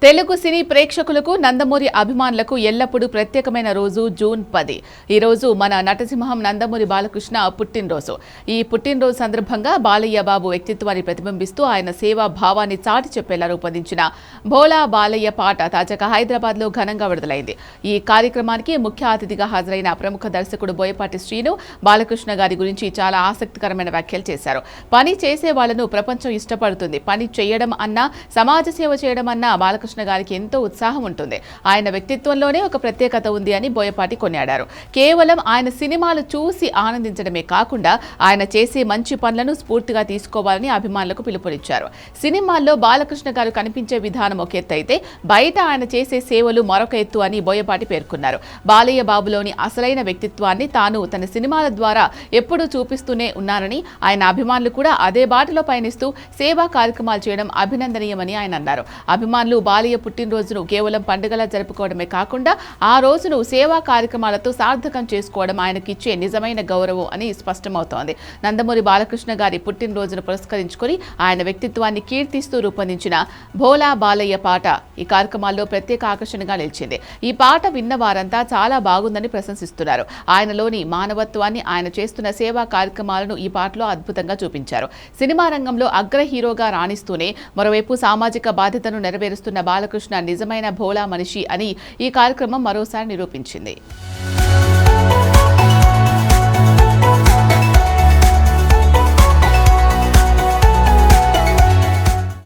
తెలుగు సినీ ప్రేక్షకులకు నందమూరి అభిమానులకు ఎల్లప్పుడూ ప్రత్యేకమైన రోజు జూన్ 10. ఈ రోజు మన నటసింహం నందమూరి బాలకృష్ణ పుట్టినరోజు. ఈ పుట్టినరోజు సందర్భంగా బాలయ్య బాబు వ్యక్తిత్వాన్ని ప్రతిబింబిస్తూ ఆయన సేవా భావాన్ని చాటి చెప్పేలా రూపొందించిన భోలా బాలయ్య పాట తాజాగా హైదరాబాద్లో ఘనంగా విడుదలైంది. ఈ కార్యక్రమానికి ముఖ్య అతిథిగా హాజరైన ప్రముఖ దర్శకుడు బోయపాటి శ్రీను బాలకృష్ణ గారి గురించి చాలా ఆసక్తికరమైన వ్యాఖ్యలు చేశారు. పని చేసే వాళ్లను ప్రపంచం ఇష్టపడుతుంది. పని చేయడం అన్నా సమాజ సేవ చేయడం అన్నా బాలకృష్ణ గారికి ఎంతో ఉత్సాహం ఉంటుంది. ఆయన వ్యక్తిత్వంలోనే ఒక ప్రత్యేకత ఉంది అని బోయపాటి కొనియాడారు. కేవలం ఆయన సినిమాలు చూసి ఆనందించడమే కాకుండా ఆయన చేసే మంచి పనులను స్ఫూర్తిగా తీసుకోవాలని అభిమానులకు పిలుపునిచ్చారు. సినిమాల్లో బాలకృష్ణ గారు కనిపించే విధానం ఒక ఎత్తు అయితే బయట ఆయన చేసే సేవలు మరొక ఎత్తు అని బోయపాటి పేర్కొన్నారు. బాలయ్య బాబులోని అసలైన వ్యక్తిత్వాన్ని తాను తన సినిమాల ద్వారా ఎప్పుడూ చూపిస్తూనే ఉన్నానని, ఆయన అభిమానులు కూడా అదే బాటలో పయనిస్తూ సేవా కార్యక్రమాలు చేయడం అభినందనీయమని ఆయన అన్నారు. అభిమానులు బాలయ్య పుట్టినరోజును కేవలం పండుగలా జరుపుకోవడమే కాకుండా ఆ రోజును సేవా కార్యక్రమాలతో సార్థకం చేసుకోవడం ఆయనకిచ్చే నిజమైన గౌరవం అని స్పష్టమవుతోంది. నందమూరి బాలకృష్ణ గారి పుట్టినరోజును పురస్కరించుకొని ఆయన వ్యక్తిత్వాన్ని కీర్తిస్తూ రూపొందించిన భోలా బాలయ్య పాట ఈ కార్యక్రమాల్లో ప్రత్యేక ఆకర్షణగా నిలిచింది. ఈ పాట విన్న వారంతా చాలా బాగుందని ప్రశంసిస్తున్నారు. ఆయనలోని మానవత్వాన్ని, ఆయన చేస్తున్న సేవా కార్యక్రమాలను ఈ పాటలో అద్భుతంగా చూపించారు. సినిమా రంగంలో అగ్ర హీరోగా రాణిస్తూనే మరోవైపు సామాజిక బాధ్యతను నెరవేరుస్తున్న బాలకృష్ణ నిజమైన భోలా మనిషి అని ఈ కార్యక్రమం మరోసారి నిరూపించింది.